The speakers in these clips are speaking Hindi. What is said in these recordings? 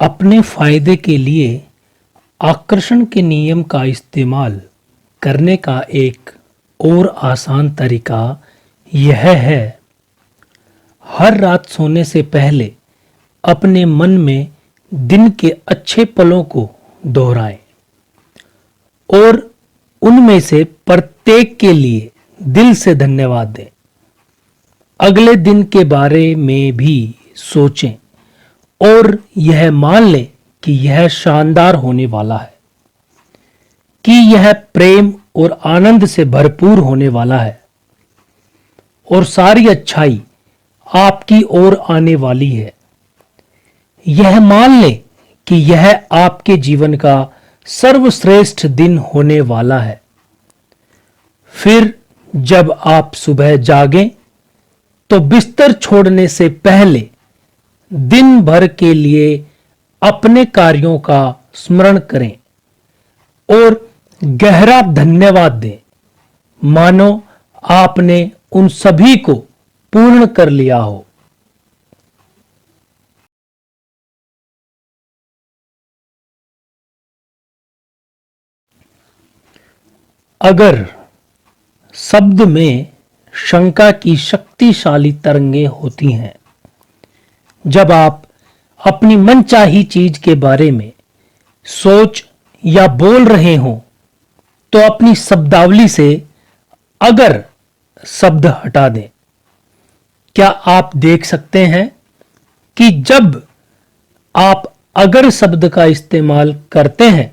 अपने फायदे के लिए आकर्षण के नियम का इस्तेमाल करने का एक और आसान तरीका यह है। हर रात सोने से पहले अपने मन में दिन के अच्छे पलों को दोहराएं और उनमें से प्रत्येक के लिए दिल से धन्यवाद दें। अगले दिन के बारे में भी सोचें और यह मान लें कि यह शानदार होने वाला है, कि यह प्रेम और आनंद से भरपूर होने वाला है और सारी अच्छाई आपकी ओर आने वाली है। यह मान लें कि यह आपके जीवन का सर्वश्रेष्ठ दिन होने वाला है। फिर जब आप सुबह जागें तो बिस्तर छोड़ने से पहले दिन भर के लिए अपने कार्यों का स्मरण करें और गहरा धन्यवाद दें, मानो आपने उन सभी को पूर्ण कर लिया हो। अगर शब्द में शंका की शक्तिशाली तरंगें होती हैं, जब आप अपनी मनचाही चीज के बारे में सोच या बोल रहे हों, तो अपनी शब्दावली से अगर शब्द हटा दें। क्या आप देख सकते हैं कि जब आप अगर शब्द का इस्तेमाल करते हैं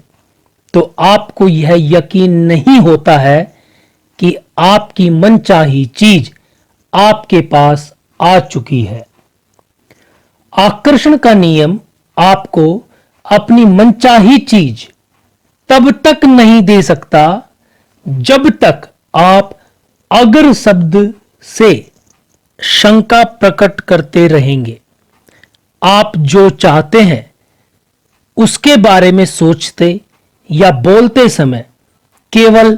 तो आपको यह यकीन नहीं होता है कि आपकी मनचाही चीज आपके पास आ चुकी है। आकर्षण का नियम आपको अपनी मनचाही चीज तब तक नहीं दे सकता जब तक आप अगर शब्द से शंका प्रकट करते रहेंगे। आप जो चाहते हैं उसके बारे में सोचते या बोलते समय केवल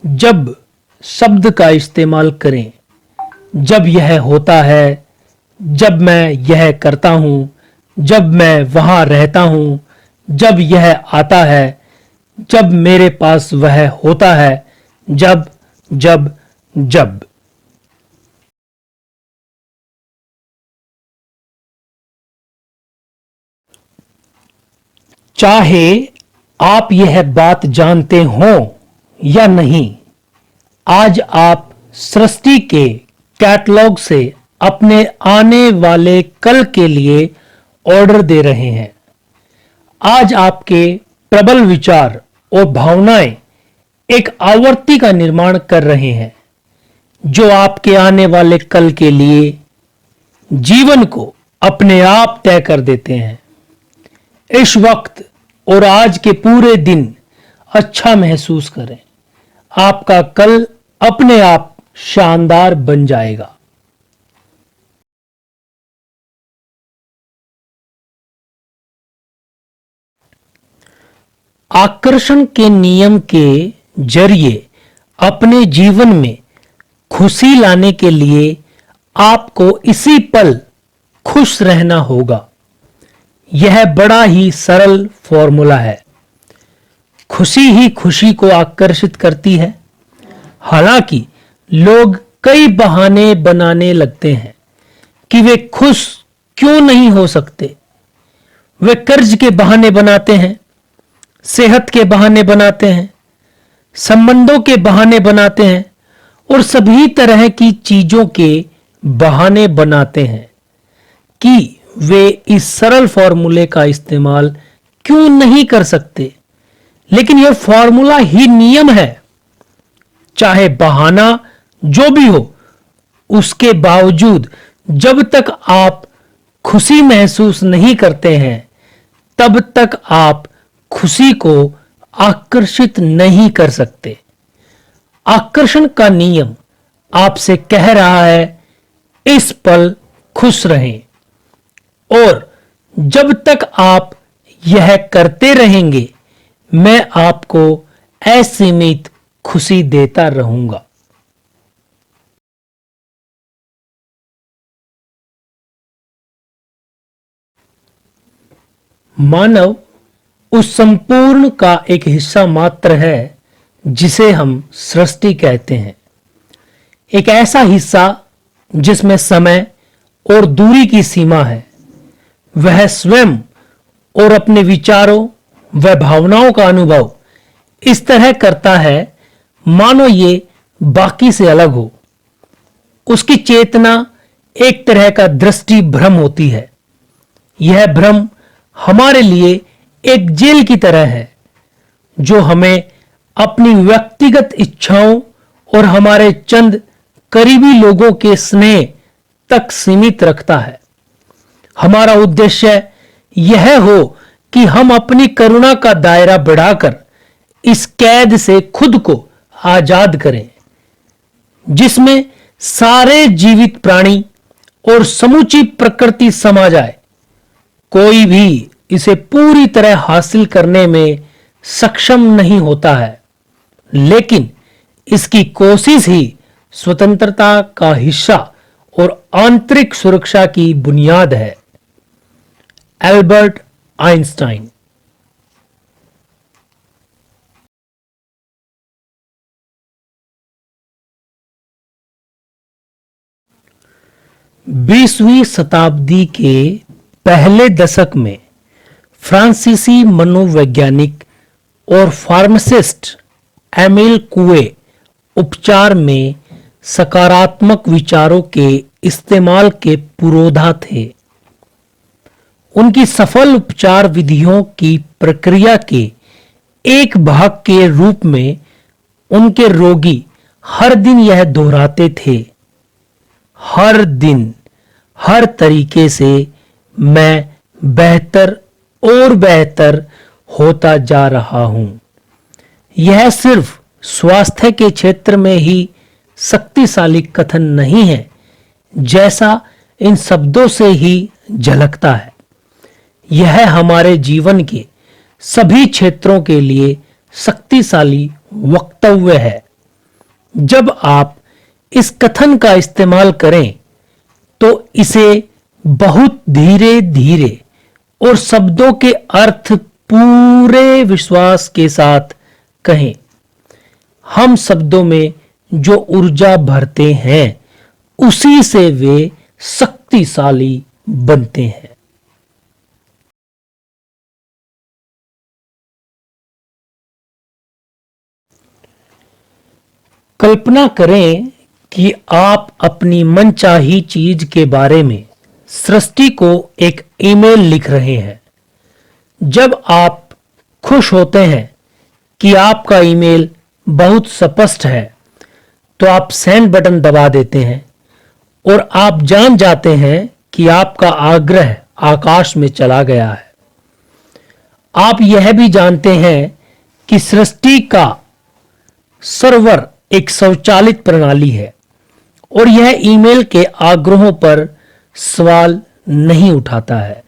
जब शब्द का इस्तेमाल करें। जब यह होता है, जब मैं यह करता हूं, जब मैं वहां रहता हूं, जब यह आता है, जब मेरे पास वह होता है, जब जब जब। चाहे आप यह बात जानते हो या नहीं, आज आप सृष्टि के कैटलॉग से अपने आने वाले कल के लिए ऑर्डर दे रहे हैं। आज आपके प्रबल विचार और भावनाएं एक आवर्ती का निर्माण कर रहे हैं जो आपके आने वाले कल के लिए जीवन को अपने आप तय कर देते हैं। इस वक्त और आज के पूरे दिन अच्छा महसूस करें। आपका कल अपने आप शानदार बन जाएगा। आकर्षण के नियम के जरिए अपने जीवन में खुशी लाने के लिए आपको इसी पल खुश रहना होगा। यह बड़ा ही सरल फॉर्मूला है। खुशी ही खुशी को आकर्षित करती है। हालांकि लोग कई बहाने बनाने लगते हैं कि वे खुश क्यों नहीं हो सकते। वे कर्ज के बहाने बनाते हैं, सेहत के बहाने बनाते हैं, संबंधों के बहाने बनाते हैं और सभी तरह की चीजों के बहाने बनाते हैं कि वे इस सरल फॉर्मूले का इस्तेमाल क्यों नहीं कर सकते। लेकिन यह फॉर्मूला ही नियम है। चाहे बहाना जो भी हो, उसके बावजूद जब तक आप खुशी महसूस नहीं करते हैं, तब तक आप खुशी को आकर्षित नहीं कर सकते। आकर्षण का नियम आपसे कह रहा है, इस पल खुश रहें, और जब तक आप यह करते रहेंगे, मैं आपको असीमित खुशी देता रहूंगा। मानव उस संपूर्ण का एक हिस्सा मात्र है जिसे हम सृष्टि कहते हैं। एक ऐसा हिस्सा जिसमें समय और दूरी की सीमा है। वह स्वयं और अपने विचारों व भावनाओं का अनुभव इस तरह करता है मानो ये बाकी से अलग हो। उसकी चेतना एक तरह का दृष्टि भ्रम होती है। यह भ्रम हमारे लिए एक जेल की तरह है जो हमें अपनी व्यक्तिगत इच्छाओं और हमारे चंद करीबी लोगों के स्नेह तक सीमित रखता है। हमारा उद्देश्य यह हो कि हम अपनी करुणा का दायरा बढ़ाकर इस कैद से खुद को आजाद करें जिसमें सारे जीवित प्राणी और समूची प्रकृति समा जाए। कोई भी इसे पूरी तरह हासिल करने में सक्षम नहीं होता है, लेकिन इसकी कोशिश ही स्वतंत्रता का हिस्सा और आंतरिक सुरक्षा की बुनियाद है। Albert Einstein. 20वीं शताब्दी के पहले दशक में फ्रांसीसी मनोवैज्ञानिक और फार्मासिस्ट एमिल कुए उपचार में सकारात्मक विचारों के इस्तेमाल के पुरोधा थे। उनकी सफल उपचार विधियों की प्रक्रिया के एक भाग के रूप में उनके रोगी हर दिन यह दोहराते थे, हर दिन हर तरीके से मैं बेहतर और बेहतर होता जा रहा हूं। यह सिर्फ स्वास्थ्य के क्षेत्र में ही शक्तिशाली कथन नहीं है जैसा इन शब्दों से ही झलकता है। यह हमारे जीवन के सभी क्षेत्रों के लिए शक्तिशाली वक्तव्य है। जब आप इस कथन का इस्तेमाल करें तो इसे बहुत धीरे धीरे और शब्दों के अर्थ पूरे विश्वास के साथ कहें। हम शब्दों में जो ऊर्जा भरते हैं उसी से वे शक्तिशाली बनते हैं। कल्पना करें कि आप अपनी मनचाही चीज के बारे में सृष्टि को एक ईमेल लिख रहे हैं। जब आप खुश होते हैं कि आपका ईमेल बहुत स्पष्ट है तो आप सेंड बटन दबा देते हैं और आप जान जाते हैं कि आपका आग्रह आकाश में चला गया है। आप यह भी जानते हैं कि सृष्टि का सर्वर एक स्वचालित प्रणाली है और यह ईमेल के आग्रहों पर सवाल नहीं उठाता है।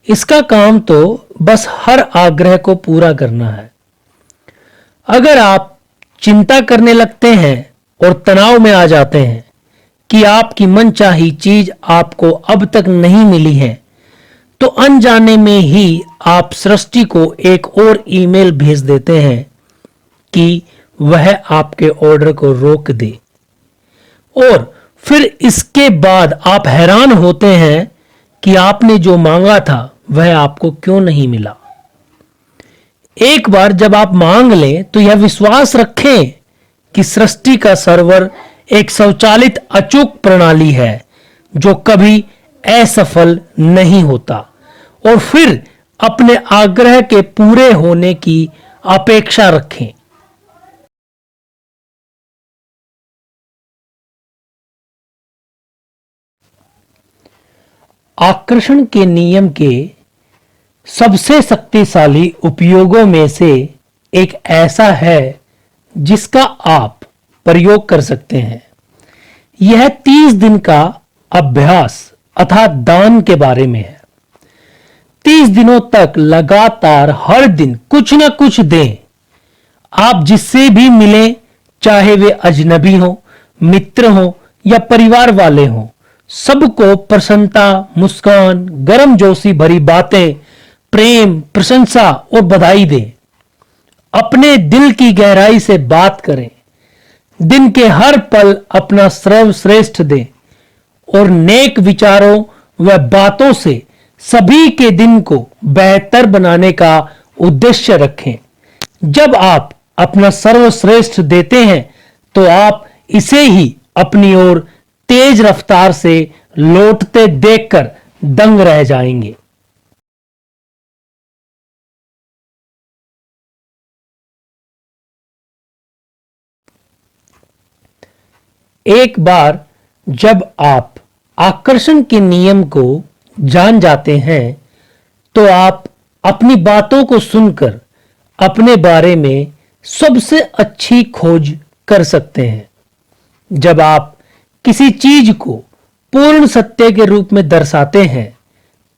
इसका काम तो बस हर आग्रह को पूरा करना है। अगर आप चिंता करने लगते हैं और तनाव में आ जाते हैं कि आपकी मनचाही चीज आपको अब तक नहीं मिली है, तो अनजाने में ही आप सृष्टि को एक और ईमेल भेज देते हैं कि वह आपके ऑर्डर को रोक दे। और फिर इसके बाद आप हैरान होते हैं कि आपने जो मांगा था वह आपको क्यों नहीं मिला। एक बार जब आप मांग लें तो यह विश्वास रखें कि सृष्टि का सर्वर एक स्वचालित अचूक प्रणाली है जो कभी असफल नहीं होता, और फिर अपने आग्रह के पूरे होने की अपेक्षा रखें। आकर्षण के नियम के सबसे शक्तिशाली उपयोगों में से एक ऐसा है जिसका आप प्रयोग कर सकते हैं। यह 30 दिन का अभ्यास अर्थात दान के बारे में है। 30 दिनों तक लगातार हर दिन कुछ न कुछ दें। आप जिससे भी मिलें, चाहे वे अजनबी हो, मित्र हो या परिवार वाले हों, सबको प्रसन्नता, मुस्कान, गर्मजोशी भरी बातें प्रेम, प्रशंसा और बधाई दें। अपने दिल की गहराई से बात करें। दिन के हर पल अपना सर्वश्रेष्ठ दें और नेक विचारों व बातों से सभी के दिन को बेहतर बनाने का उद्देश्य रखें। जब आप अपना सर्वश्रेष्ठ देते हैं तो आप इसे ही अपनी ओर तेज रफ्तार से लौटते देखकर दंग रह जाएंगे। एक बार जब आप आकर्षण के नियम को जान जाते हैं तो आप अपनी बातों को सुनकर अपने बारे में सबसे अच्छी खोज कर सकते हैं। जब आप किसी चीज को पूर्ण सत्य के रूप में दर्शाते हैं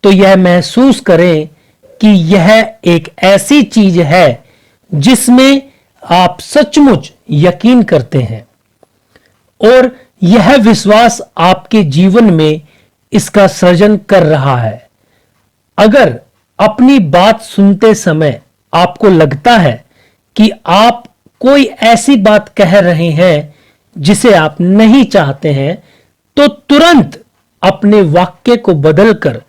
तो यह महसूस करें कि यह एक ऐसी चीज है जिसमें आप सचमुच यकीन करते हैं और यह विश्वास आपके जीवन में इसका सृजन कर रहा है। अगर अपनी बात सुनते समय आपको लगता है कि आप कोई ऐसी बात कह रहे हैं जिसे आप नहीं चाहते हैं तो तुरंत अपने वाक्य को बदलकर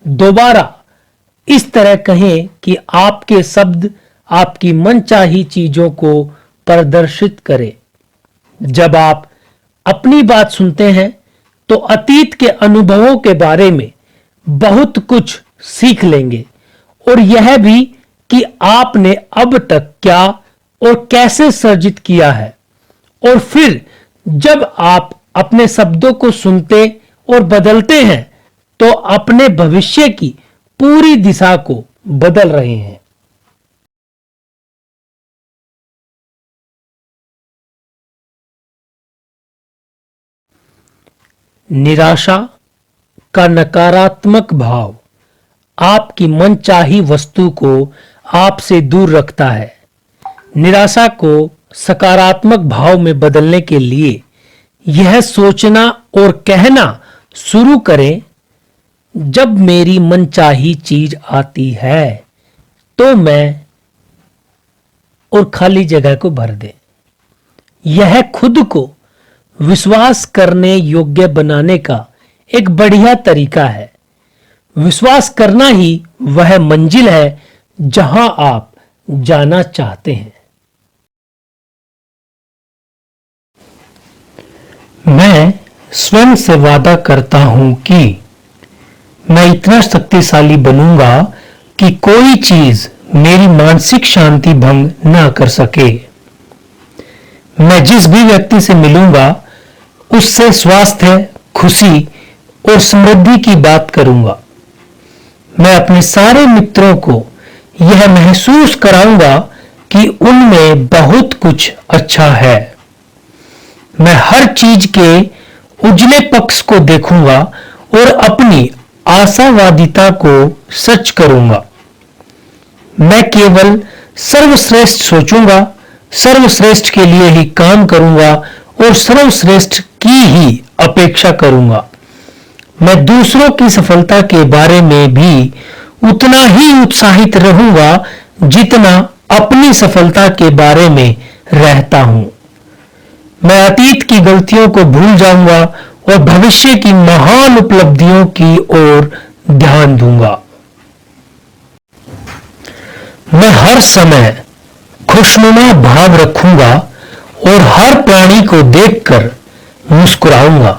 दोबारा इस तरह कहें कि आपके शब्द आपकी मनचाही चीजों को प्रदर्शित करें। जब आप अपनी बात सुनते हैं तो अतीत के अनुभवों के बारे में बहुत कुछ सीख लेंगे और यह भी कि आपने अब तक क्या और कैसे सर्जित किया है। और फिर जब आप अपने शब्दों को सुनते और बदलते हैं तो अपने भविष्य की पूरी दिशा को बदल रहे हैं। निराशा का नकारात्मक भाव आपकी मनचाही वस्तु को आपसे दूर रखता है। निराशा को सकारात्मक भाव में बदलने के लिए यह सोचना और कहना शुरू करें, जब मेरी मनचाही चीज आती है तो मैं, और खाली जगह को भर दें। यह खुद को विश्वास करने योग्य बनाने का एक बढ़िया तरीका है। विश्वास करना ही वह मंजिल है जहां आप जाना चाहते हैं। मैं स्वयं से वादा करता हूं कि मैं इतना शक्तिशाली बनूंगा कि कोई चीज मेरी मानसिक शांति भंग ना कर सके। मैं जिस भी व्यक्ति से मिलूंगा उससे स्वास्थ्य, खुशी और समृद्धि की बात करूंगा। मैं अपने सारे मित्रों को यह महसूस कराऊंगा कि उनमें बहुत कुछ अच्छा है। मैं हर चीज के उजले पक्ष को देखूंगा और अपनी आशावादिता को सच करूंगा। मैं केवल सर्वश्रेष्ठ सोचूंगा, सर्वश्रेष्ठ के लिए ही काम करूंगा और सर्वश्रेष्ठ की ही अपेक्षा करूंगा। मैं दूसरों की सफलता के बारे में भी उतना ही उत्साहित रहूंगा जितना अपनी सफलता के बारे में रहता हूं। मैं अतीत की गलतियों को भूल जाऊंगा और भविष्य की महान उपलब्धियों की ओर ध्यान दूंगा। मैं हर समय खुशनुमा भाव रखूंगा और हर प्राणी को देखकर मुस्कुराऊंगा।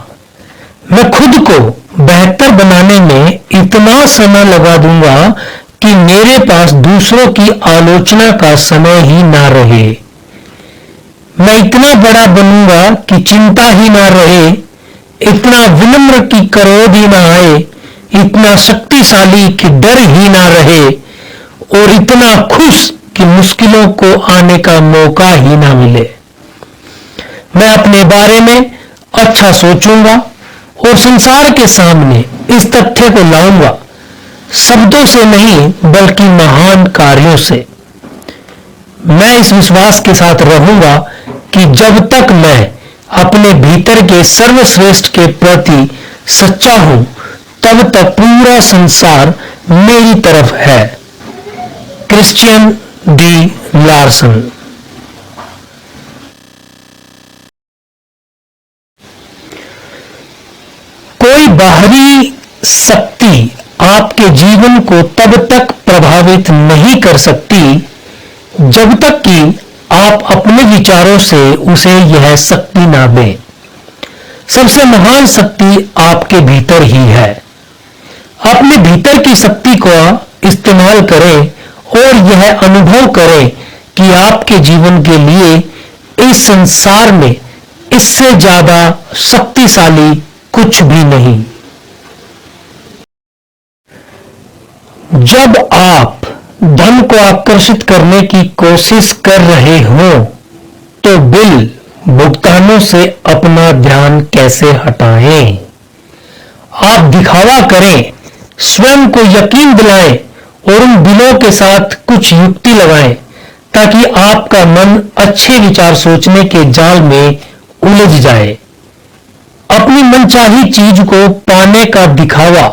मैं खुद को बेहतर बनाने में इतना समय लगा दूंगा कि मेरे पास दूसरों की आलोचना का समय ही ना रहे। मैं इतना बड़ा बनूंगा कि चिंता ही ना रहे, इतना विनम्र कि क्रोध ही ना आए, इतना शक्तिशाली कि डर ही ना रहे और इतना खुश कि मुश्किलों को आने का मौका ही ना मिले। मैं अपने बारे में अच्छा सोचूंगा और संसार के सामने इस तथ्य को लाऊंगा, शब्दों से नहीं बल्कि महान कार्यों से। मैं इस विश्वास के साथ रहूंगा कि जब तक मैं अपने भीतर के सर्वश्रेष्ठ के प्रति सच्चा हूं, तब तक पूरा संसार मेरी तरफ है। Christian D Larsen. कोई बाहरी शक्ति आपके जीवन को तब तक प्रभावित नहीं कर सकती जब तक कि आप अपने विचारों से उसे यह शक्ति ना दें। सबसे महान शक्ति आपके भीतर ही है। अपने भीतर की शक्ति को इस्तेमाल करें और यह अनुभव करें कि आपके जीवन के लिए इस संसार में इससे ज्यादा शक्तिशाली कुछ भी नहीं। जब आप धन को आकर्षित करने की कोशिश कर रहे हो तो बिल भुगतानों से अपना ध्यान कैसे हटाएं? आप दिखावा करें, स्वयं को यकीन दिलाएं और उन बिलों के साथ कुछ युक्ति लगाएं ताकि आपका मन अच्छे विचार सोचने के जाल में उलझ जाए। अपनी मनचाही चीज को पाने का दिखावा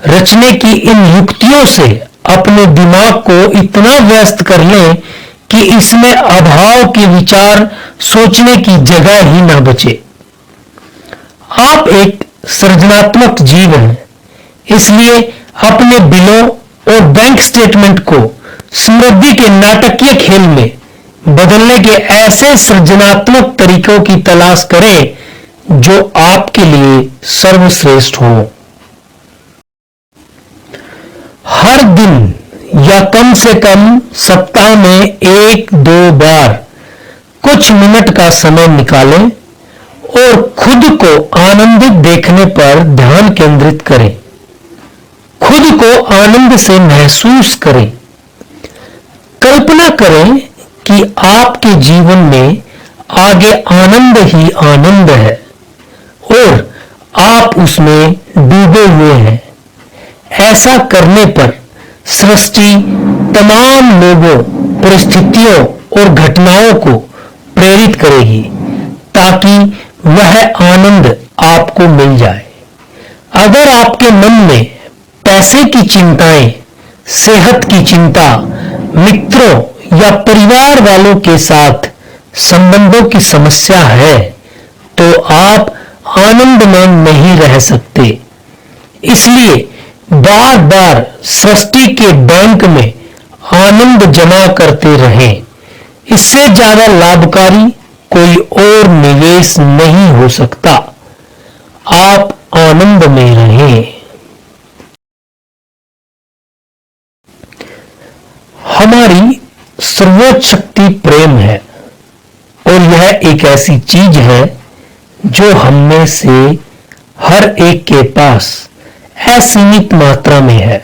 रचने की इन युक्तियों से अपने दिमाग को इतना व्यस्त कर लें कि इसमें अभाव के विचार सोचने की जगह ही ना बचे। आप एक सृजनात्मक जीव हैं, इसलिए अपने बिलों और बैंक स्टेटमेंट को समृद्धि के नाटकीय खेल में बदलने के ऐसे सृजनात्मक तरीकों की तलाश करें जो आपके लिए सर्वश्रेष्ठ हो। हर दिन या कम से कम सप्ताह में 1-2 बार कुछ मिनट का समय निकालें और खुद को आनंदित देखने पर ध्यान केंद्रित करें। खुद को आनंद से महसूस करें। कल्पना करें कि आपके जीवन में आगे आनंद ही आनंद है और आप उसमें डूबे हुए हैं। ऐसा करने पर सृष्टि तमाम लोगों, परिस्थितियों और घटनाओं को प्रेरित करेगी ताकि वह आनंद आपको मिल जाए। अगर आपके मन में पैसे की चिंताएं, सेहत की चिंता, मित्रों या परिवार वालों के साथ संबंधों की समस्या है तो आप आनंद में नहीं रह सकते। इसलिए बार बार सृष्टि के बैंक में आनंद जमा करते रहें। इससे ज्यादा लाभकारी कोई और निवेश नहीं हो सकता। आप आनंद में रहें। हमारी सर्वोच्च शक्ति प्रेम है और यह एक ऐसी चीज है जो हममें से हर एक के पास असीमित मात्रा में है।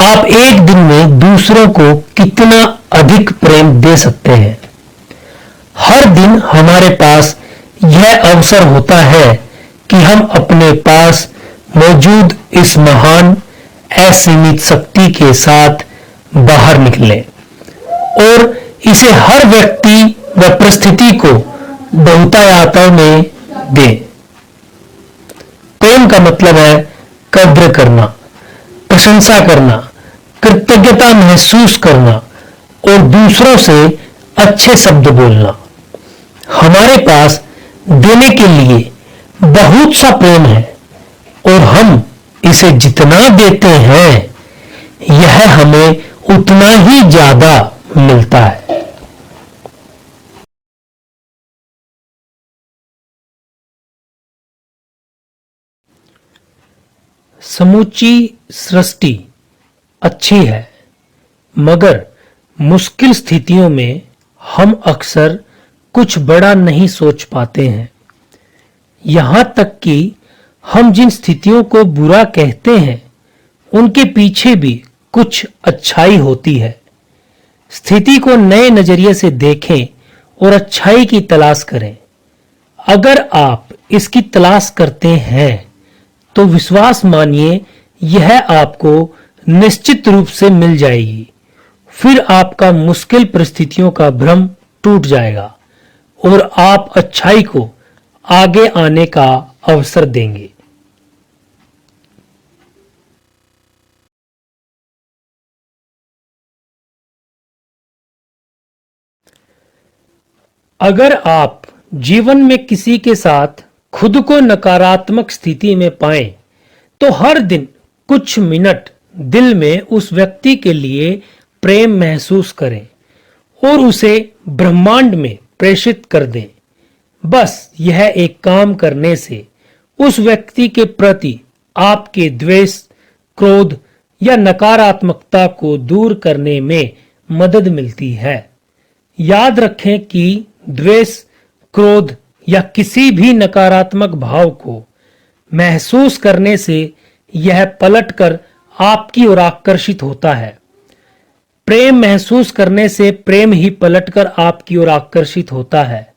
आप एक दिन में दूसरों को कितना अधिक प्रेम दे सकते हैं? हर दिन हमारे पास यह अवसर होता है कि हम अपने पास मौजूद इस महान असीमित शक्ति के साथ बाहर निकलें और इसे हर व्यक्ति व परिस्थिति को बहुतायत में दें। प्रेम का मतलब है कद्र करना, प्रशंसा करना, कृतज्ञता महसूस करना और दूसरों से अच्छे शब्द बोलना। हमारे पास देने के लिए बहुत सा प्रेम है और हम इसे जितना देते हैं यह हमें उतना ही ज्यादा मिलता है। समूची सृष्टि अच्छी है, मगर मुश्किल स्थितियों में हम अक्सर कुछ बड़ा नहीं सोच पाते हैं। यहां तक कि हम जिन स्थितियों को बुरा कहते हैं उनके पीछे भी कुछ अच्छाई होती है। स्थिति को नए नजरिए से देखें और अच्छाई की तलाश करें। अगर आप इसकी तलाश करते हैं तो विश्वास मानिए यह आपको निश्चित रूप से मिल जाएगी। फिर आपका मुश्किल परिस्थितियों का भ्रम टूट जाएगा और आप अच्छाई को आगे आने का अवसर देंगे। अगर आप जीवन में किसी के साथ खुद को नकारात्मक स्थिति में पाएं, तो हर दिन कुछ मिनट दिल में उस व्यक्ति के लिए प्रेम महसूस करें और उसे ब्रह्मांड में प्रेषित कर दें। बस यह एक काम करने से उस व्यक्ति के प्रति आपके द्वेष, क्रोध या नकारात्मकता को दूर करने में मदद मिलती है। याद रखें कि द्वेष, क्रोध या किसी भी नकारात्मक भाव को महसूस करने से यह पलटकर आपकी ओर आकर्षित होता है। प्रेम महसूस करने से प्रेम ही पलटकर आपकी ओर आकर्षित होता है।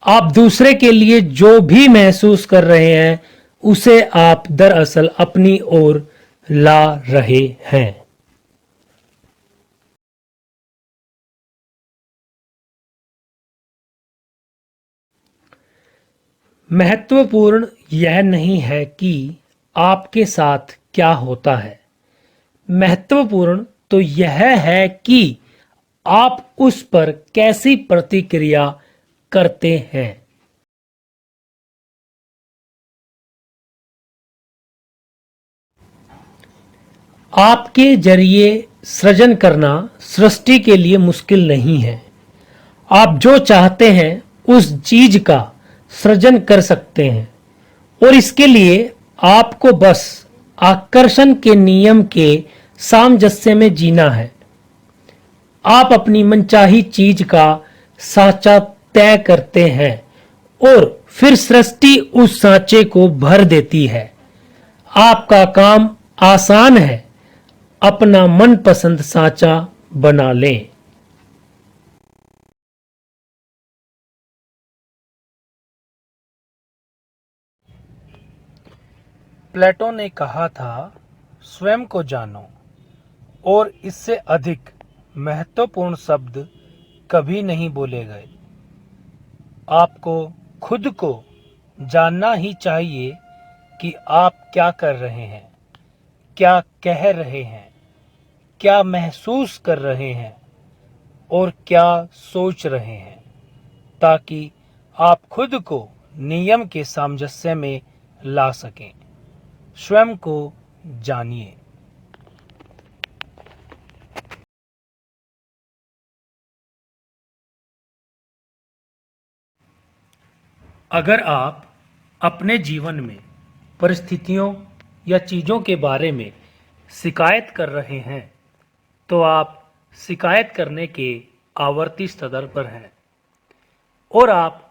आप दूसरे के लिए जो भी महसूस कर रहे हैं, उसे आप दरअसल अपनी ओर ला रहे हैं। महत्वपूर्ण यह नहीं है कि आपके साथ क्या होता है, महत्वपूर्ण तो यह है कि आप उस पर कैसी प्रतिक्रिया करते हैं। आपके जरिए सृजन करना सृष्टि के लिए मुश्किल नहीं है। आप जो चाहते हैं उस चीज का सृजन कर सकते हैं, और इसके लिए आपको बस आकर्षण के नियम के सामंजस्य में जीना है। आप अपनी मनचाही चीज का साँचा तय करते हैं और फिर सृष्टि उस साँचे को भर देती है। आपका काम आसान है, अपना मनपसंद साँचा बना लें। प्लेटो ने कहा था, स्वयं को जानो, और इससे अधिक महत्वपूर्ण शब्द कभी नहीं बोले गए। आपको खुद को जानना ही चाहिए कि आप क्या कर रहे हैं, क्या कह रहे हैं, क्या महसूस कर रहे हैं और क्या सोच रहे हैं, ताकि आप खुद को नियम के सामंजस्य में ला सकें। स्वयं को जानिए। अगर आप अपने जीवन में परिस्थितियों या चीज़ों के बारे में शिकायत कर रहे हैं, तो आप शिकायत करने के आवर्ती स्तर पर हैं और आप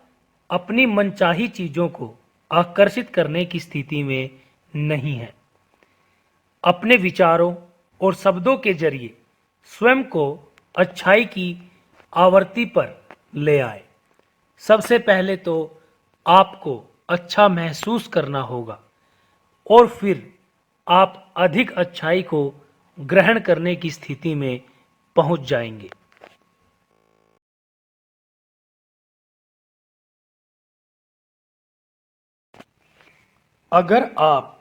अपनी मनचाही चीज़ों को आकर्षित करने की स्थिति में नहीं हैं। अपने विचारों और शब्दों के जरिए स्वयं को अच्छाई की आवर्ती पर ले आए। सबसे पहले तो आपको अच्छा महसूस करना होगा और फिर आप अधिक अच्छाई को ग्रहण करने की स्थिति में पहुंच जाएंगे। अगर आप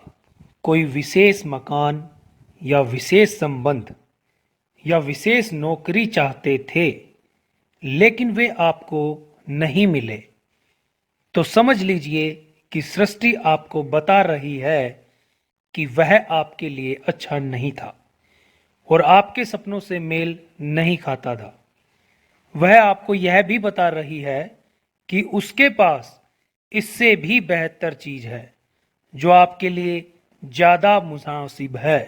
कोई विशेष मकान या विशेष संबंध या विशेष नौकरी चाहते थे, लेकिन वे आपको नहीं मिले, तो समझ लीजिए कि सृष्टि आपको बता रही है कि वह आपके लिए अच्छा नहीं था और आपके सपनों से मेल नहीं खाता था। वह आपको यह भी बता रही है कि उसके पास इससे भी बेहतर चीज है जो आपके लिए ज्यादा मुनासिब है।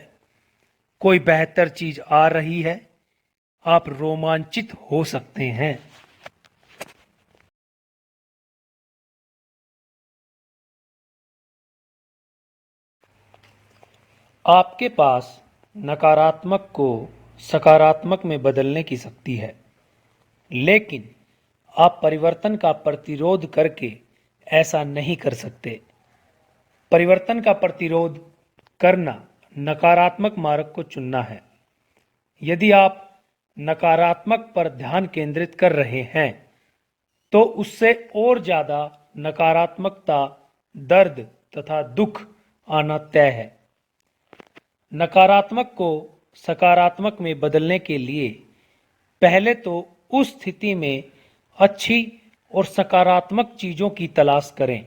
कोई बेहतर चीज आ रही है, आप रोमांचित हो सकते हैं। आपके पास नकारात्मक को सकारात्मक में बदलने की शक्ति है, लेकिन आप परिवर्तन का प्रतिरोध करके ऐसा नहीं कर सकते। परिवर्तन का प्रतिरोध करना नकारात्मक मार्ग को चुनना है। यदि आप नकारात्मक पर ध्यान केंद्रित कर रहे हैं, तो उससे और ज्यादा नकारात्मकता, दर्द तथा दुख आना तय है। नकारात्मक को सकारात्मक में बदलने के लिए पहले तो उस स्थिति में अच्छी और सकारात्मक चीजों की तलाश करें।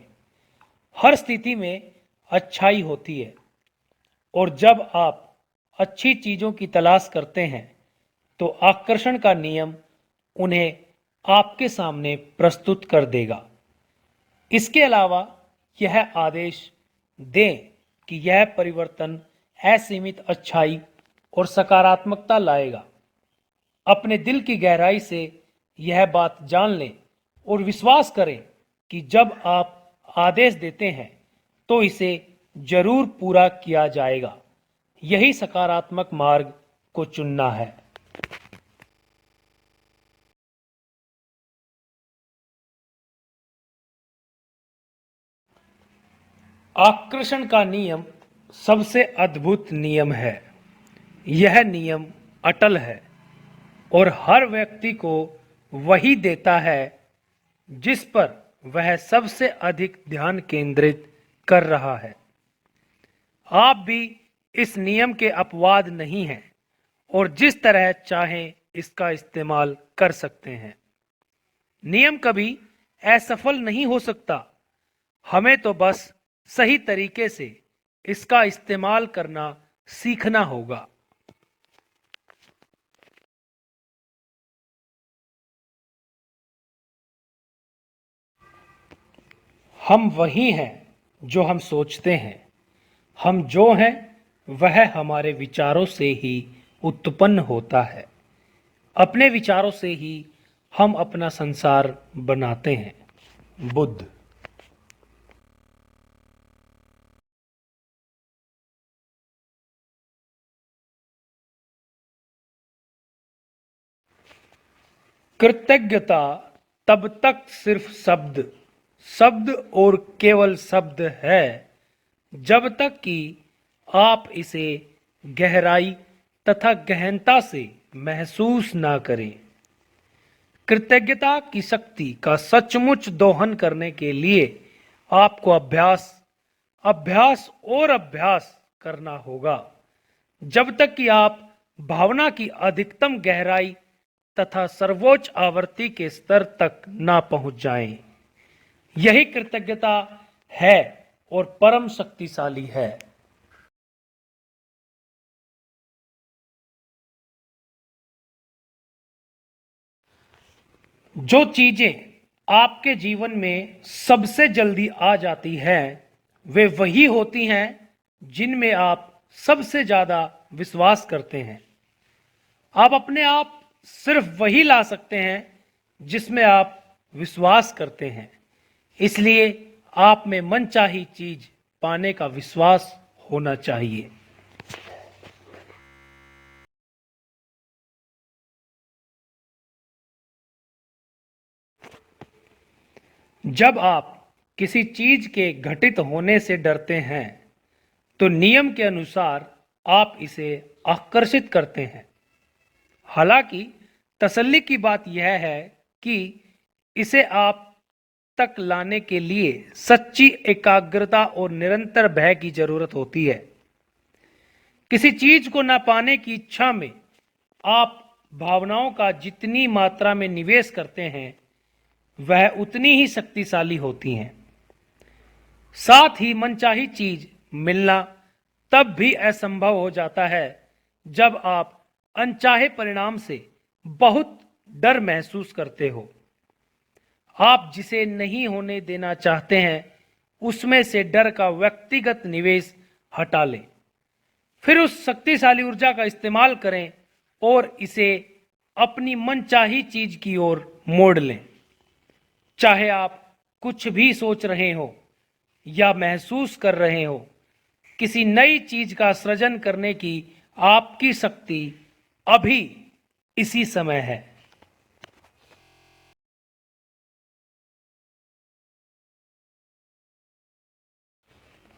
हर स्थिति में अच्छाई होती है और जब आप अच्छी चीजों की तलाश करते हैं तो आकर्षण का नियम उन्हें आपके सामने प्रस्तुत कर देगा। इसके अलावा यह आदेश दें कि यह परिवर्तन असीमित अच्छाई और सकारात्मकता लाएगा। अपने दिल की गहराई से यह बात जान लें और विश्वास करें कि जब आप आदेश देते हैं तो इसे जरूर पूरा किया जाएगा। यही सकारात्मक मार्ग को चुनना है। आकर्षण का नियम सबसे अद्भुत नियम है। यह नियम अटल है और हर व्यक्ति को वही देता है जिस पर वह सबसे अधिक ध्यान केंद्रित कर रहा है। आप भी इस नियम के अपवाद नहीं हैं और जिस तरह चाहें इसका इस्तेमाल कर सकते हैं। नियम कभी असफल नहीं हो सकता, हमें तो बस सही तरीके से इसका इस्तेमाल करना सीखना होगा। हम वही हैं जो हम सोचते हैं। हम जो हैं वह हमारे विचारों से ही उत्पन्न होता है। अपने विचारों से ही हम अपना संसार बनाते हैं। बुद्ध। कृतज्ञता तब तक सिर्फ शब्द शब्द और केवल शब्द है जब तक कि आप इसे गहराई तथा गहनता से महसूस ना करें। कृतज्ञता की शक्ति का सचमुच दोहन करने के लिए आपको अभ्यास अभ्यास और अभ्यास करना होगा जब तक कि आप भावना की अधिकतम गहराई तथा सर्वोच्च आवृत्ति के स्तर तक ना पहुंच जाएं। यही कृतज्ञता है और परम शक्तिशाली है। जो चीजें आपके जीवन में सबसे जल्दी आ जाती हैं वे वही होती हैं जिनमें आप सबसे ज्यादा विश्वास करते हैं। आप अपने आप सिर्फ वही ला सकते हैं जिसमें आप विश्वास करते हैं। इसलिए आप में मनचाही चीज पाने का विश्वास होना चाहिए। जब आप किसी चीज के घटित होने से डरते हैं तो नियम के अनुसार आप इसे आकर्षित करते हैं। हालांकि तसल्ली की बात यह है कि इसे आप तक लाने के लिए सच्ची एकाग्रता और निरंतर भय की जरूरत होती है। किसी चीज को ना पाने की इच्छा में आप भावनाओं का जितनी मात्रा में निवेश करते हैं वह उतनी ही शक्तिशाली होती हैं। साथ ही मनचाही चीज मिलना तब भी असंभव हो जाता है जब आप अनचाहे परिणाम से बहुत डर महसूस करते हो। आप जिसे नहीं होने देना चाहते हैं उसमें से डर का व्यक्तिगत निवेश हटा लें। फिर उस शक्तिशाली ऊर्जा का इस्तेमाल करें और इसे अपनी मनचाही चीज की ओर मोड़ लें। चाहे आप कुछ भी सोच रहे हो या महसूस कर रहे हो, किसी नई चीज का सृजन करने की आपकी शक्ति अभी इसी समय है।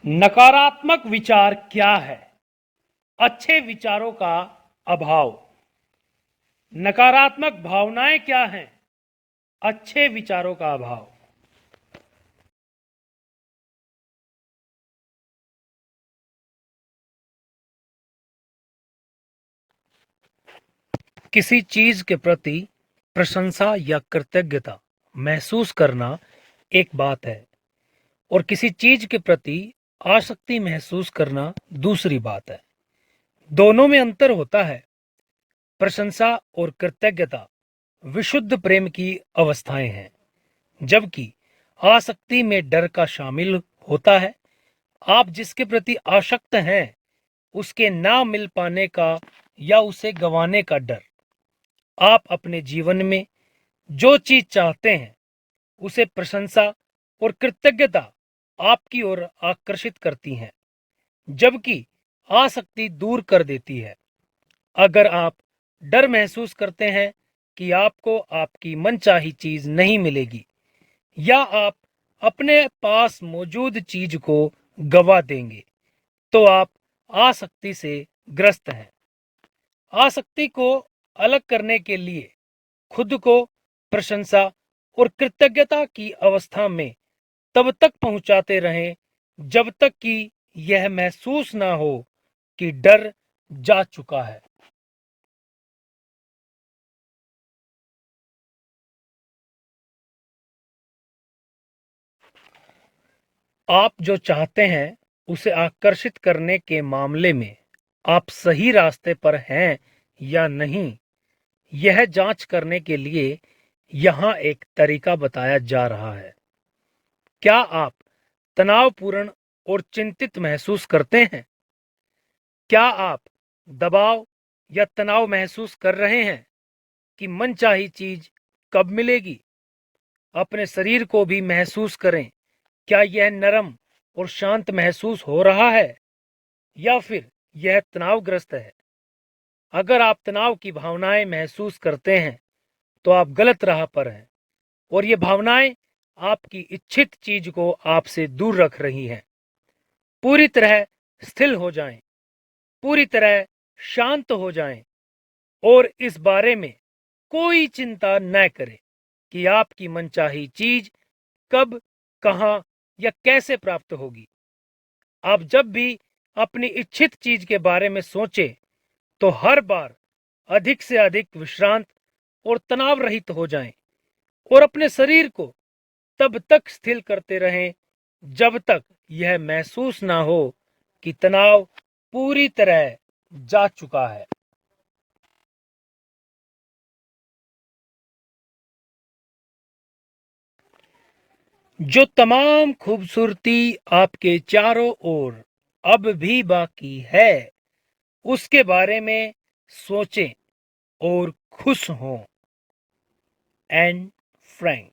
नकारात्मक विचार क्या है? अच्छे विचारों का अभाव। नकारात्मक भावनाएं क्या हैं? अच्छे विचारों का अभाव। किसी चीज के प्रति प्रशंसा या कृतज्ञता महसूस करना एक बात है और किसी चीज के प्रति आसक्ति महसूस करना दूसरी बात है। दोनों में अंतर होता है। प्रशंसा और कृतज्ञता विशुद्ध प्रेम की अवस्थाएं हैं, जबकि आसक्ति में डर का शामिल होता है। आप जिसके प्रति आसक्त हैं उसके ना मिल पाने का या उसे गंवाने का डर। आप अपने जीवन में जो चीज चाहते हैं उसे प्रशंसा और कृतज्ञता आपकी ओर आकर्षित करती हैं, जबकि आसक्ति दूर कर देती है। अगर आप डर महसूस करते हैं कि आपको आपकी मनचाही चीज नहीं मिलेगी या आप अपने पास मौजूद चीज को गवा देंगे, तो आप आसक्ति से ग्रस्त हैं। आसक्ति को अलग करने के लिए खुद को प्रशंसा और कृतज्ञता की अवस्था में तब तक पहुंचाते रहें जब तक कि यह महसूस ना हो कि डर जा चुका है। आप जो चाहते हैं उसे आकर्षित करने के मामले में आप सही रास्ते पर हैं या नहीं, यह जांच करने के लिए यहाँ एक तरीका बताया जा रहा है। क्या आप तनावपूर्ण और चिंतित महसूस करते हैं? क्या आप दबाव या तनाव महसूस कर रहे हैं कि मनचाही चीज कब मिलेगी? अपने शरीर को भी महसूस करें। क्या यह नरम और शांत महसूस हो रहा है या फिर यह तनावग्रस्त है? अगर आप तनाव की भावनाएं महसूस करते हैं तो आप गलत राह पर हैं और ये भावनाएं आपकी इच्छित चीज को आपसे दूर रख रही हैं। पूरी तरह स्थिर हो जाएं, पूरी तरह शांत हो जाएं और इस बारे में कोई चिंता न करें कि आपकी मनचाही चीज कब, कहां या कैसे प्राप्त होगी। आप जब भी अपनी इच्छित चीज के बारे में सोचें तो हर बार अधिक से अधिक विश्रांत और तनाव रहित हो जाएं और अपने शरीर को तब तक स्थिर करते रहें जब तक यह महसूस ना हो कि तनाव पूरी तरह जा चुका है। जो तमाम खूबसूरती आपके चारों ओर अब भी बाकी है उसके बारे में सोचें और खुश हों। Anne Frank.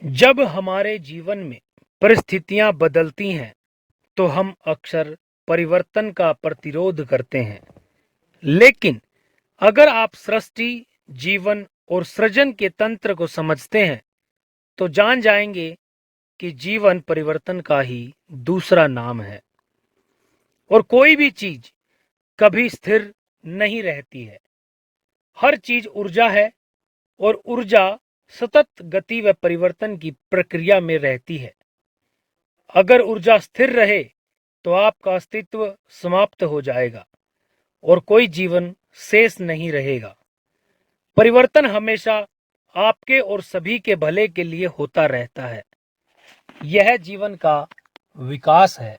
जब हमारे जीवन में परिस्थितियां बदलती हैं तो हम अक्सर परिवर्तन का प्रतिरोध करते हैं, लेकिन अगर आप सृष्टि, जीवन और सृजन के तंत्र को समझते हैं तो जान जाएंगे कि जीवन परिवर्तन का ही दूसरा नाम है और कोई भी चीज कभी स्थिर नहीं रहती है। हर चीज ऊर्जा है और ऊर्जा सतत गति व परिवर्तन की प्रक्रिया में रहती है। अगर ऊर्जा स्थिर रहे तो आपका अस्तित्व समाप्त हो जाएगा और कोई जीवन शेष नहीं रहेगा। परिवर्तन हमेशा आपके और सभी के भले के लिए होता रहता है। यह जीवन का विकास है।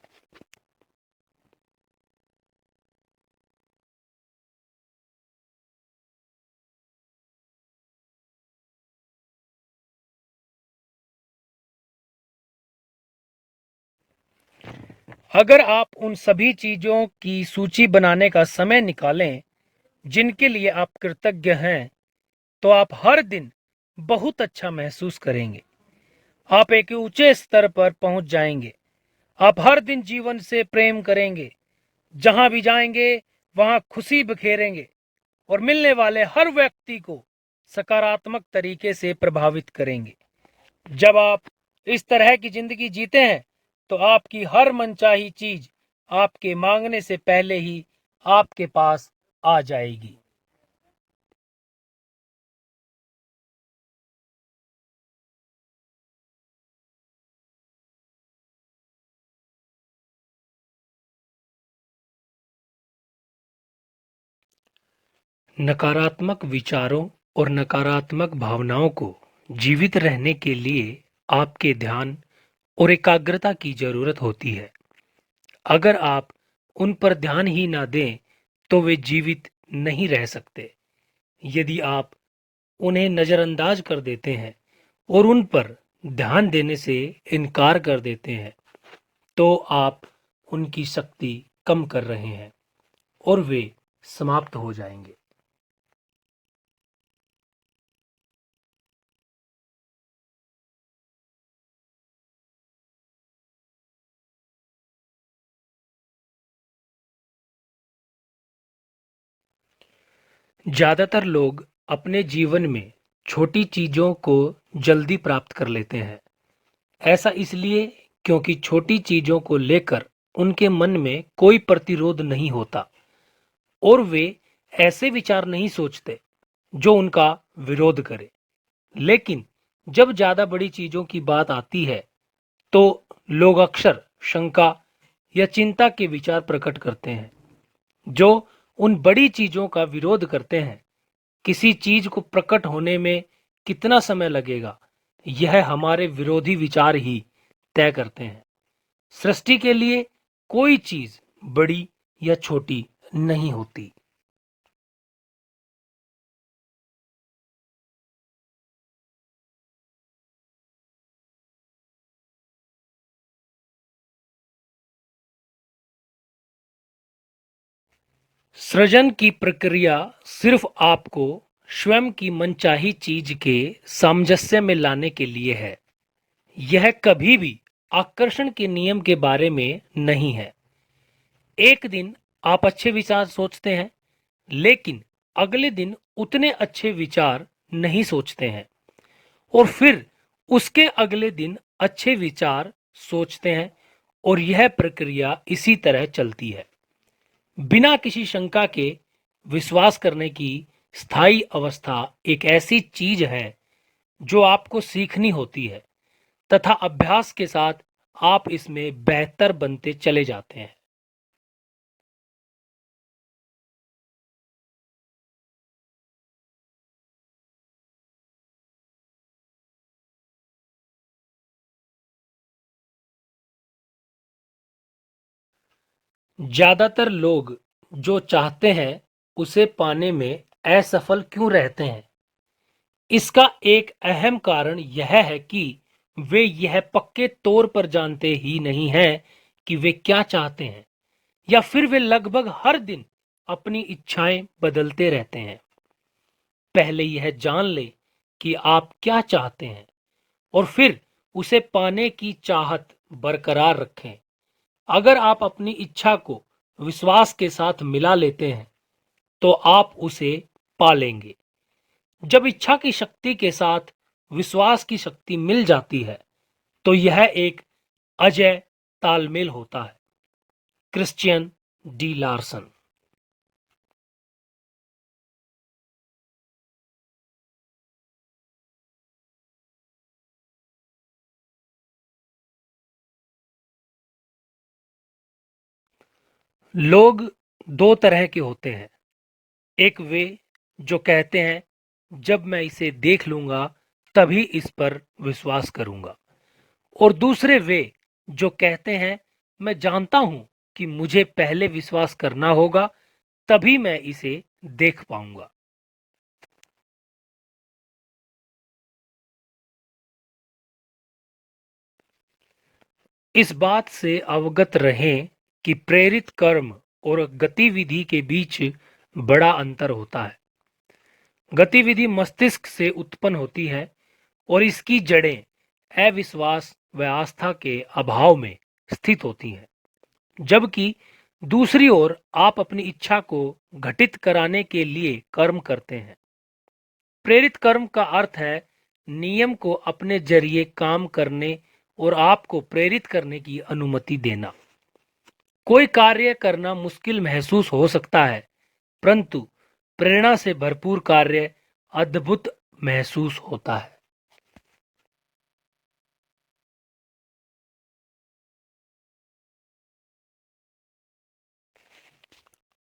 अगर आप उन सभी चीजों की सूची बनाने का समय निकालें जिनके लिए आप कृतज्ञ हैं, तो आप हर दिन बहुत अच्छा महसूस करेंगे। आप एक ऊंचे स्तर पर पहुंच जाएंगे। आप हर दिन जीवन से प्रेम करेंगे। जहां भी जाएंगे वहां खुशी बिखेरेंगे और मिलने वाले हर व्यक्ति को सकारात्मक तरीके से प्रभावित करेंगे। जब आप इस तरह की जिंदगी जीते हैं तो आपकी हर मनचाही चीज आपके मांगने से पहले ही आपके पास आ जाएगी। नकारात्मक विचारों और नकारात्मक भावनाओं को जीवित रहने के लिए आपके ध्यान और एकाग्रता की जरूरत होती है। अगर आप उन पर ध्यान ही ना दें तो वे जीवित नहीं रह सकते। यदि आप उन्हें नजरअंदाज कर देते हैं और उन पर ध्यान देने से इनकार कर देते हैं तो आप उनकी शक्ति कम कर रहे हैं और वे समाप्त हो जाएंगे। ज्यादातर लोग अपने जीवन में छोटी चीजों को जल्दी प्राप्त कर लेते हैं। ऐसा इसलिए क्योंकि छोटी चीजों को लेकर उनके मन में कोई प्रतिरोध नहीं होता और वे ऐसे विचार नहीं सोचते जो उनका विरोध करे। लेकिन जब ज्यादा बड़ी चीजों की बात आती है तो लोग अक्सर शंका या चिंता के विचार प्रकट करते हैं जो उन बड़ी चीजों का विरोध करते हैं। किसी चीज को प्रकट होने में कितना समय लगेगा, यह हमारे विरोधी विचार ही तय करते हैं। सृष्टि के लिए कोई चीज बड़ी या छोटी नहीं होती। सृजन की प्रक्रिया सिर्फ आपको स्वयं की मनचाही चीज के सामंजस्य में लाने के लिए है। यह कभी भी आकर्षण के नियम के बारे में नहीं है। एक दिन आप अच्छे विचार सोचते हैं लेकिन अगले दिन उतने अच्छे विचार नहीं सोचते हैं और फिर उसके अगले दिन अच्छे विचार सोचते हैं और यह प्रक्रिया इसी तरह चलती है। बिना किसी शंका के विश्वास करने की स्थायी अवस्था एक ऐसी चीज है जो आपको सीखनी होती है तथा अभ्यास के साथ आप इसमें बेहतर बनते चले जाते हैं। ज्यादातर लोग जो चाहते हैं उसे पाने में असफल क्यों रहते हैं? इसका एक अहम कारण यह है कि वे यह पक्के तौर पर जानते ही नहीं हैं कि वे क्या चाहते हैं या फिर वे लगभग हर दिन अपनी इच्छाएं बदलते रहते हैं। पहले यह जान ले कि आप क्या चाहते हैं और फिर उसे पाने की चाहत बरकरार रखें। अगर आप अपनी इच्छा को विश्वास के साथ मिला लेते हैं तो आप उसे पा लेंगे। जब इच्छा की शक्ति के साथ विश्वास की शक्ति मिल जाती है तो यह एक अजय तालमेल होता है। Christian D Larsen. लोग दो तरह के होते हैं। एक वे जो कहते हैं जब मैं इसे देख लूंगा तभी इस पर विश्वास करूंगा, और दूसरे वे जो कहते हैं मैं जानता हूं कि मुझे पहले विश्वास करना होगा तभी मैं इसे देख पाऊंगा। इस बात से अवगत रहें कि प्रेरित कर्म और गतिविधि के बीच बड़ा अंतर होता है। गतिविधि मस्तिष्क से उत्पन्न होती है और इसकी जड़ें अविश्वास व आस्था के अभाव में स्थित होती हैं, जबकि दूसरी ओर आप अपनी इच्छा को घटित कराने के लिए कर्म करते हैं। प्रेरित कर्म का अर्थ है नियम को अपने जरिए काम करने और आपको प्रेरित करने की अनुमति देना। कोई कार्य करना मुश्किल महसूस हो सकता है परंतु प्रेरणा से भरपूर कार्य अद्भुत महसूस होता है।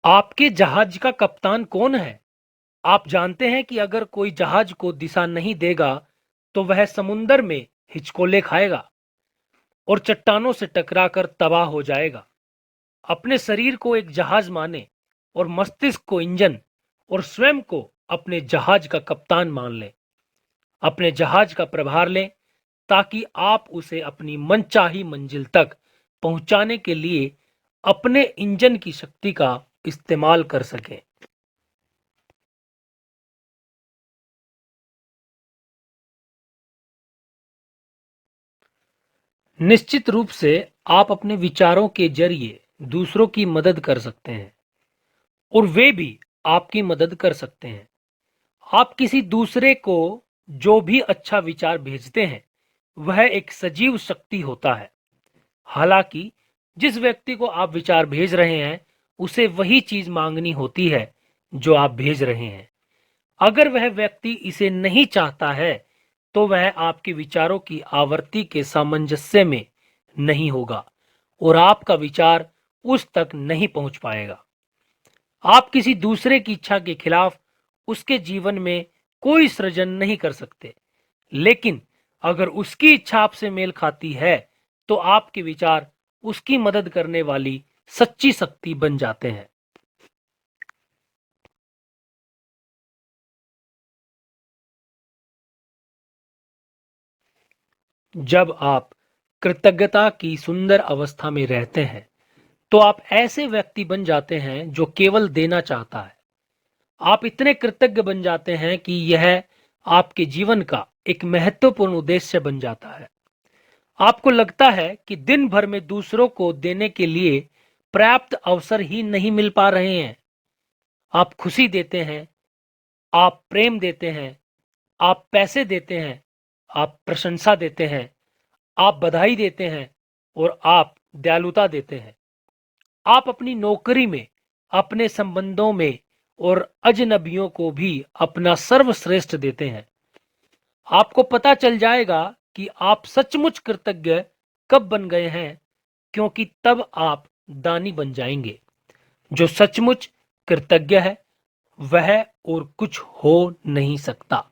आपके जहाज का कप्तान कौन है? आप जानते हैं कि अगर कोई जहाज को दिशा नहीं देगा तो वह समुंदर में हिचकोले खाएगा और चट्टानों से टकराकर तबाह हो जाएगा। अपने शरीर को एक जहाज माने और मस्तिष्क को इंजन और स्वयं को अपने जहाज का कप्तान मान लें। अपने जहाज का प्रभार लें ताकि आप उसे अपनी मनचाही मंजिल तक पहुंचाने के लिए अपने इंजन की शक्ति का इस्तेमाल कर सकें। निश्चित रूप से आप अपने विचारों के जरिए दूसरों की मदद कर सकते हैं और वे भी आपकी मदद कर सकते हैं। आप किसी दूसरे को जो भी अच्छा विचार भेजते हैं वह एक सजीव शक्ति होता है। हालांकि जिस व्यक्ति को आप विचार भेज रहे हैं उसे वही चीज मांगनी होती है जो आप भेज रहे हैं। अगर वह व्यक्ति इसे नहीं चाहता है तो वह आपके विचारों की आवृत्ति के सामंजस्य में नहीं होगा और आपका विचार उस तक नहीं पहुंच पाएगा। आप किसी दूसरे की इच्छा के खिलाफ उसके जीवन में कोई सृजन नहीं कर सकते, लेकिन अगर उसकी इच्छा आपसे मेल खाती है तो आपके विचार उसकी मदद करने वाली सच्ची शक्ति बन जाते हैं। जब आप कृतज्ञता की सुंदर अवस्था में रहते हैं तो आप ऐसे व्यक्ति बन जाते हैं जो केवल देना चाहता है। आप इतने कृतज्ञ बन जाते हैं कि यह आपके जीवन का एक महत्वपूर्ण उद्देश्य बन जाता है। आपको लगता है कि दिन भर में दूसरों को देने के लिए पर्याप्त अवसर ही नहीं मिल पा रहे हैं। आप खुशी देते हैं, आप प्रेम देते हैं, आप पैसे देते हैं, आप प्रशंसा देते हैं, आप बधाई देते हैं और आप दयालुता देते हैं। आप अपनी नौकरी में, अपने संबंधों में और अजनबियों को भी अपना सर्वश्रेष्ठ देते हैं। आपको पता चल जाएगा कि आप सचमुच कृतज्ञ कब बन गए हैं, क्योंकि तब आप दानी बन जाएंगे। जो सचमुच कृतज्ञ है वह और कुछ हो नहीं सकता।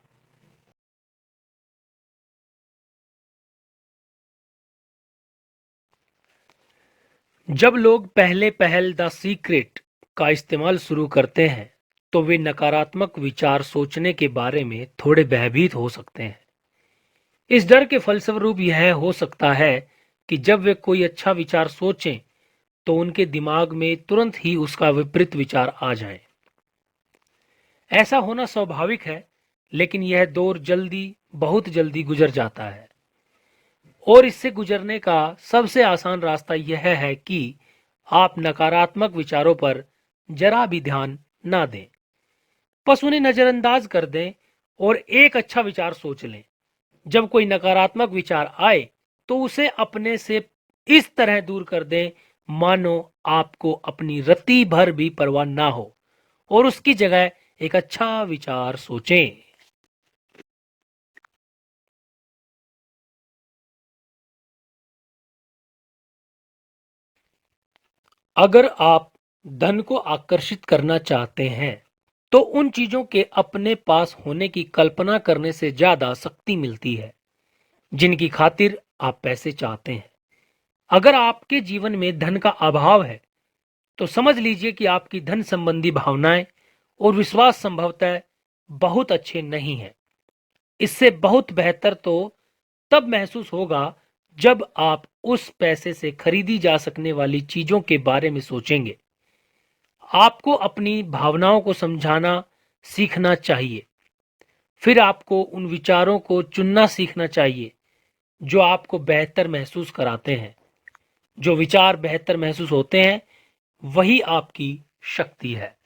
जब लोग पहले पहल द सीक्रेट का इस्तेमाल शुरू करते हैं तो वे नकारात्मक विचार सोचने के बारे में थोड़े भयभीत हो सकते हैं। इस डर के फलस्वरूप यह हो सकता है कि जब वे कोई अच्छा विचार सोचें तो उनके दिमाग में तुरंत ही उसका विपरीत विचार आ जाए। ऐसा होना स्वाभाविक है, लेकिन यह दौर जल्दी, बहुत जल्दी गुजर जाता है और इससे गुजरने का सबसे आसान रास्ता यह है कि आप नकारात्मक विचारों पर जरा भी ध्यान ना दें, बस उन्हें नजरअंदाज कर दें और एक अच्छा विचार सोच लें। जब कोई नकारात्मक विचार आए तो उसे अपने से इस तरह दूर कर दें मानो आपको अपनी रत्ती भर भी परवाह ना हो और उसकी जगह एक अच्छा विचार सोचें। अगर आप धन को आकर्षित करना चाहते हैं तो उन चीजों के अपने पास होने की कल्पना करने से ज्यादा शक्ति मिलती है जिनकी खातिर आप पैसे चाहते हैं। अगर आपके जीवन में धन का अभाव है तो समझ लीजिए कि आपकी धन संबंधी भावनाएं और विश्वास संभवतः बहुत अच्छे नहीं हैं। इससे बहुत बेहतर तो तब महसूस होगा जब आप उस पैसे से खरीदी जा सकने वाली चीजों के बारे में सोचेंगे। आपको अपनी भावनाओं को समझाना सीखना चाहिए। फिर आपको उन विचारों को चुनना सीखना चाहिए जो आपको बेहतर महसूस कराते हैं। जो विचार बेहतर महसूस होते हैं वही आपकी शक्ति है।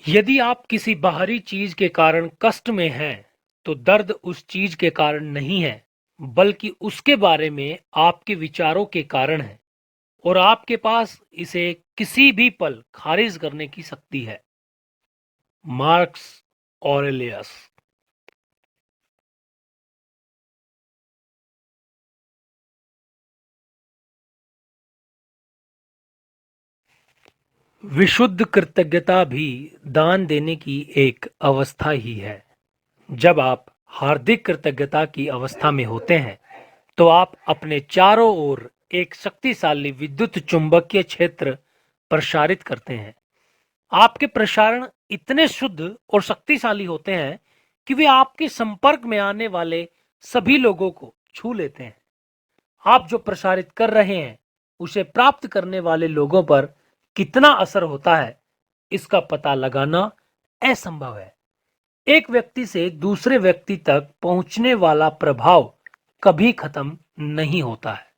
यदि आप किसी बाहरी चीज के कारण कष्ट में हैं तो दर्द उस चीज के कारण नहीं है, बल्कि उसके बारे में आपके विचारों के कारण है और आपके पास इसे किसी भी पल खारिज करने की शक्ति है। Marks Aurelius. विशुद्ध कृतज्ञता भी दान देने की एक अवस्था ही है। जब आप हार्दिक कृतज्ञता की अवस्था में होते हैं तो आप अपने चारों ओर एक शक्तिशाली विद्युत चुंबकीय क्षेत्र प्रसारित करते हैं। आपके प्रसारण इतने शुद्ध और शक्तिशाली होते हैं कि वे आपके संपर्क में आने वाले सभी लोगों को छू लेते हैं। आप जो प्रसारित कर रहे हैं उसे प्राप्त करने वाले लोगों पर कितना असर होता है, इसका पता लगाना असंभव है। एक व्यक्ति से दूसरे व्यक्ति तक पहुंचने वाला प्रभाव कभी खत्म नहीं होता है।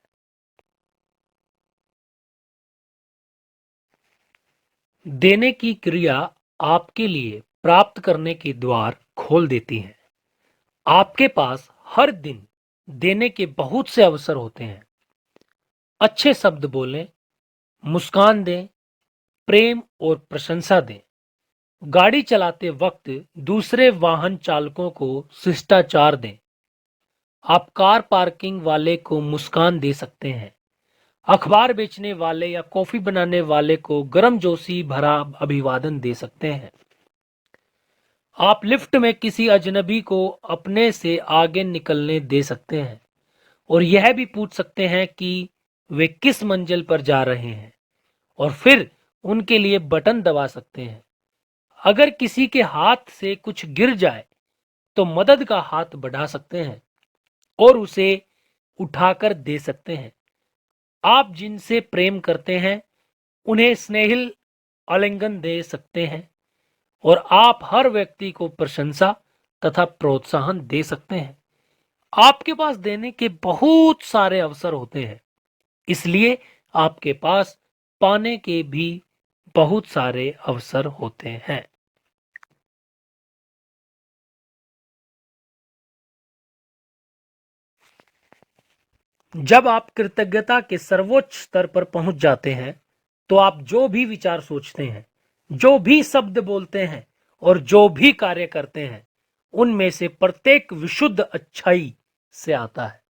देने की क्रिया आपके लिए प्राप्त करने के द्वार खोल देती है। आपके पास हर दिन देने के बहुत से अवसर होते हैं। अच्छे शब्द बोलें, मुस्कान दें, प्रेम और प्रशंसा दें। गाड़ी चलाते वक्त दूसरे वाहन चालकों को शिष्टाचार दें। आप कार पार्किंग वाले को मुस्कान दे सकते हैं। अखबार बेचने वाले या कॉफी बनाने वाले को गर्मजोशी भरा अभिवादन दे सकते हैं। आप लिफ्ट में किसी अजनबी को अपने से आगे निकलने दे सकते हैं और यह भी पूछ सकते हैं कि वे किस मंजिल पर जा रहे हैं और फिर उनके लिए बटन दबा सकते हैं। अगर किसी के हाथ से कुछ गिर जाए तो मदद का हाथ बढ़ा सकते हैं और उसे उठाकर दे सकते हैं। आप जिनसे प्रेम करते हैं उन्हें स्नेहिल आलिंगन दे सकते हैं और आप हर व्यक्ति को प्रशंसा तथा प्रोत्साहन दे सकते हैं। आपके पास देने के बहुत सारे अवसर होते हैं, इसलिए आपके पास पाने के भी बहुत सारे अवसर होते हैं। जब आप कृतज्ञता के सर्वोच्च स्तर पर पहुंच जाते हैं तो आप जो भी विचार सोचते हैं, जो भी शब्द बोलते हैं और जो भी कार्य करते हैं, उनमें से प्रत्येक विशुद्ध अच्छाई से आता है।